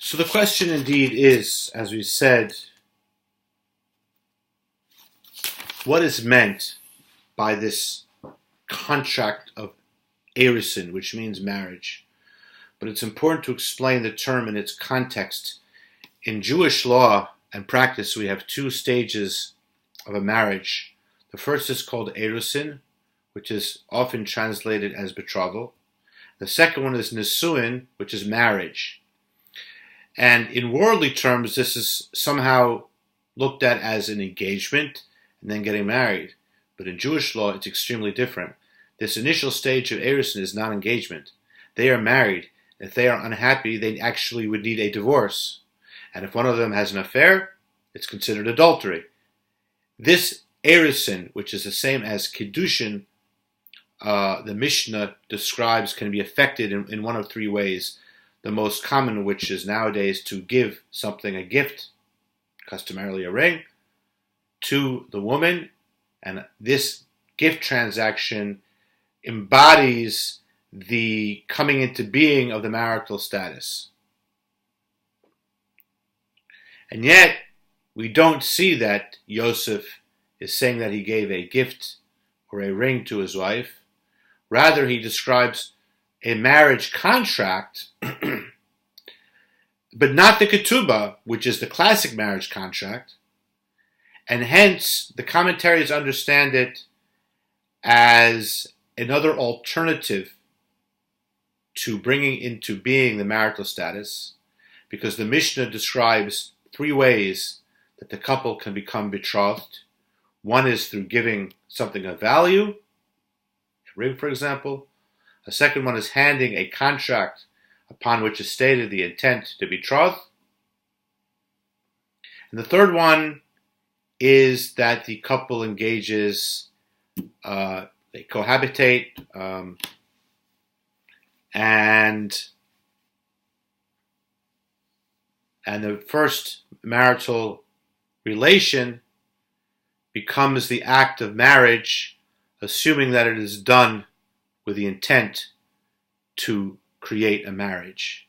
So the question indeed is, as we said, what is meant by this contract of erusin, which means marriage? But it's important to explain the term in its context. In Jewish law and practice, we have two stages of a marriage. The first is called erusin, which is often translated as betrothal. The second one is nisuin, which is marriage. And in worldly terms, this is somehow looked at as an engagement and then getting married. But in Jewish law, it's extremely different. This initial stage of erusin is not engagement. They are married. If they are unhappy, they actually would need a divorce. And if one of them has an affair, it's considered adultery. This erusin, which is the same as kiddushin, the Mishnah describes can be affected in one of three ways. The most common, which is nowadays to give something a gift, customarily a ring, to the woman, and this gift transaction embodies the coming into being of the marital status. And yet, we don't see that Yosef is saying that he gave a gift or a ring to his wife. Rather, he describes a marriage contract, but not the ketubah, which is the classic marriage contract. And hence, the commentaries understand it as another alternative to bringing into being the marital status, because the Mishnah describes three ways that the couple can become betrothed. One is through giving something of value, a ring, for example. A second one is handing a contract upon which is stated the intent to betroth. And the third one is that the couple engages, they cohabitate, and the first marital relation becomes the act of marriage, assuming that it is done with the intent to create a marriage.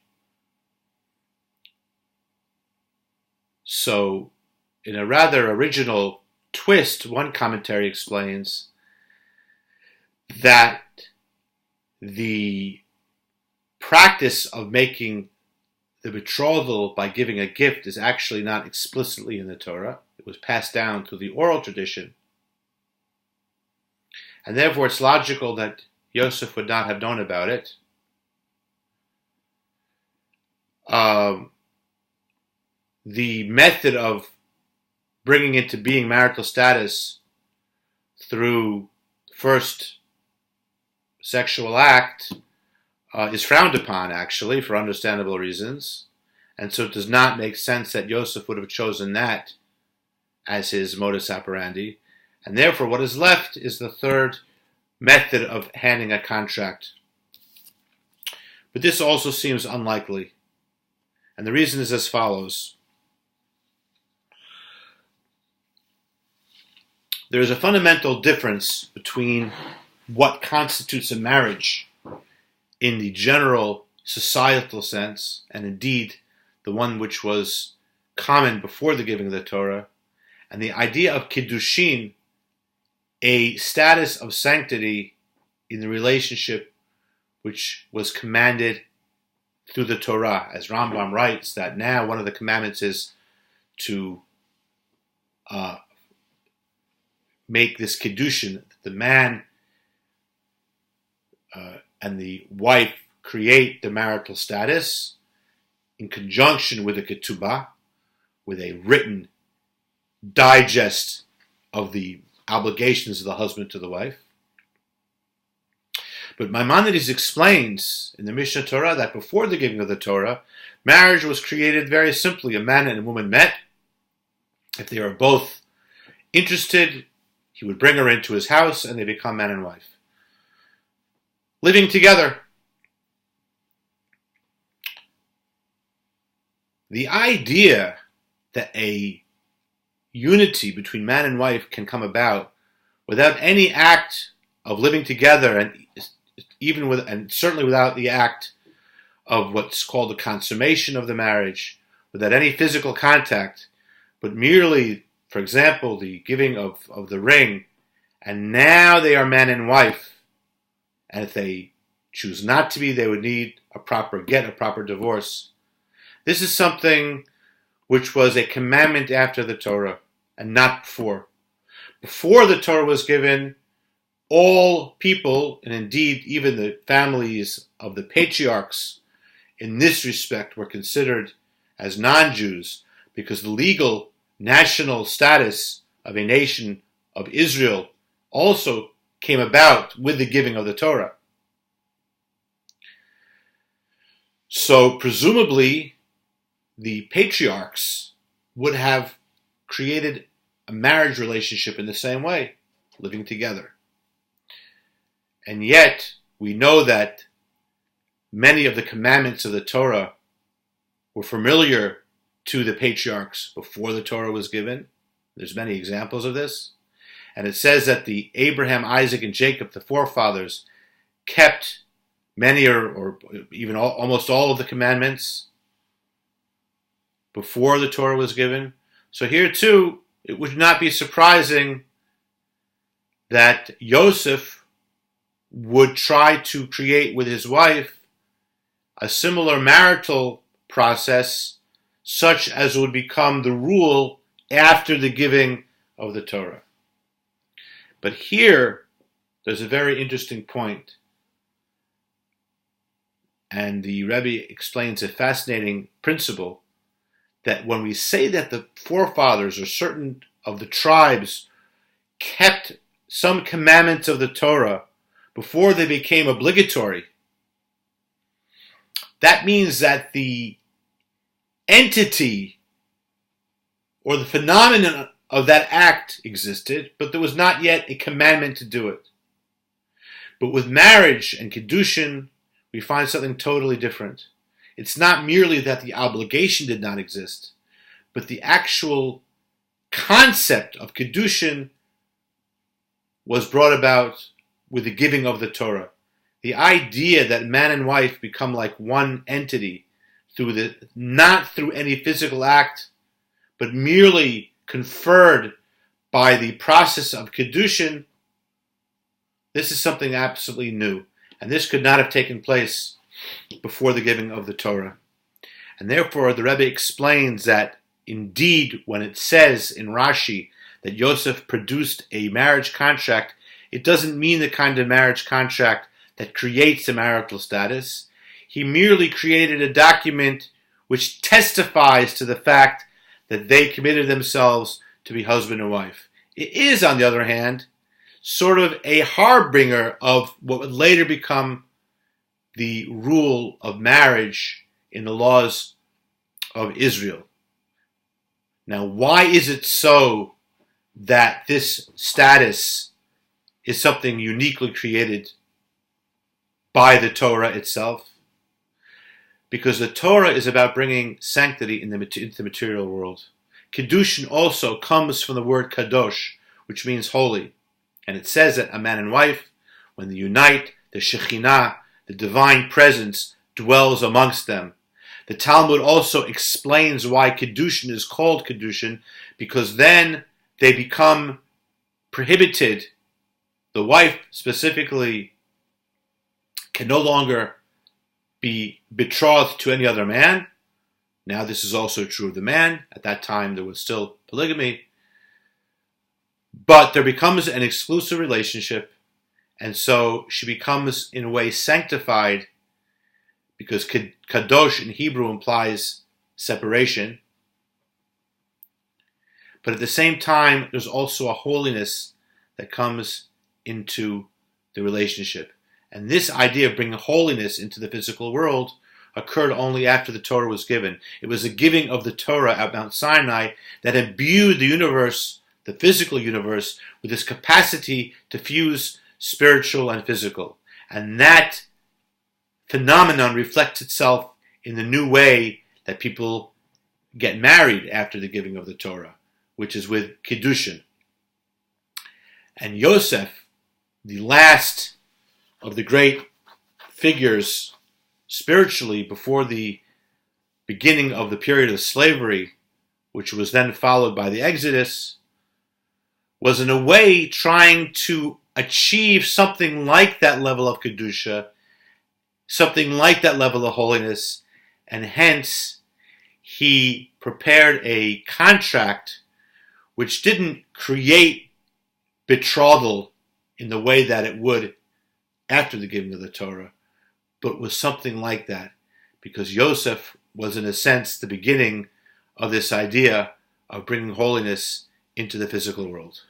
So, in a rather original twist, one commentary explains that the practice of making the betrothal by giving a gift is actually not explicitly in the Torah. It was passed down through the oral tradition. And therefore it's logical that Yosef would not have known about it. The method of bringing into being marital status through first sexual act is frowned upon, actually, for understandable reasons. And so it does not make sense that Yosef would have chosen that as his modus operandi. And therefore, what is left is the third method of handing a contract. But this also seems unlikely. And the reason is as follows. There is a fundamental difference between what constitutes a marriage in the general societal sense, and indeed the one which was common before the giving of the Torah, and the idea of kiddushin, a status of sanctity in the relationship which was commanded through the Torah. As Rambam writes, that now one of the commandments is to make this kiddushin, the man and the wife create the marital status in conjunction with the ketubah, with a written digest of the obligations of the husband to the wife. But Maimonides explains in the Mishnah Torah that before the giving of the Torah, marriage was created very simply. A man and a woman met. If they were both interested, he would bring her into his house and they become man and wife, living together. The idea that a unity between man and wife can come about without any act of living together, and certainly without the act of what's called the consummation of the marriage, without any physical contact, but merely, for example, the giving of the ring, and now they are man and wife. And if they choose not to be, they would need a proper divorce. This is something which was a commandment after the Torah, and not before. Before the Torah was given, all people, and indeed even the families of the patriarchs, in this respect were considered as non-Jews, because the legal national status of a nation of Israel also came about with the giving of the Torah. So presumably, the patriarchs would have created a marriage relationship in the same way, living together. And yet, we know that many of the commandments of the Torah were familiar to the patriarchs before the Torah was given. There's many examples of this. And it says that the Abraham, Isaac, and Jacob, the forefathers, kept many or even almost all of the commandments before the Torah was given. So here too, it would not be surprising that Yosef would try to create with his wife a similar marital process, such as would become the rule after the giving of the Torah. But here, there's a very interesting point. And the Rebbe explains a fascinating principle, that when we say that the forefathers or certain of the tribes kept some commandments of the Torah before they became obligatory, that means that the entity or the phenomenon of that act existed, but there was not yet a commandment to do it. But with marriage and Kiddushin, we find something totally different. It's not merely that the obligation did not exist, but the actual concept of Kiddushin was brought about with the giving of the Torah. The idea that man and wife become like one entity, not through any physical act, but merely conferred by the process of Kiddushin, this is something absolutely new. And this could not have taken place before the giving of the Torah. And therefore, the Rebbe explains that indeed, when it says in Rashi that Yosef produced a marriage contract, it doesn't mean the kind of marriage contract that creates a marital status. He merely created a document which testifies to the fact that they committed themselves to be husband and wife. It is, on the other hand, sort of a harbinger of what would later become the rule of marriage in the laws of Israel. Now, why is it so that this status is something uniquely created by the Torah itself? Because the Torah is about bringing sanctity into the material world. Kiddushin also comes from the word kadosh, which means holy. And it says that a man and wife, when they unite, the Shekhinah, the divine presence, dwells amongst them. The Talmud also explains why Kiddushin is called Kiddushin, because then they become prohibited. The wife specifically can no longer be betrothed to any other man. Now this is also true of the man. At that time there was still polygamy. But there becomes an exclusive relationship, and so she becomes in a way sanctified, because kadosh in Hebrew implies separation. But at the same time, there's also a holiness that comes into the relationship. And this idea of bringing holiness into the physical world occurred only after the Torah was given. It was the giving of the Torah at Mount Sinai that imbued the universe, the physical universe, with this capacity to fuse spiritual and physical. And that phenomenon reflects itself in the new way that people get married after the giving of the Torah, which is with Kiddushin. And Yosef, the last of the great figures spiritually before the beginning of the period of slavery, which was then followed by the Exodus, was in a way trying to achieve something like that level of Kedusha, something like that level of holiness, and hence he prepared a contract which didn't create betrothal in the way that it would after the giving of the Torah, but was something like that, because Yosef was in a sense the beginning of this idea of bringing holiness into the physical world.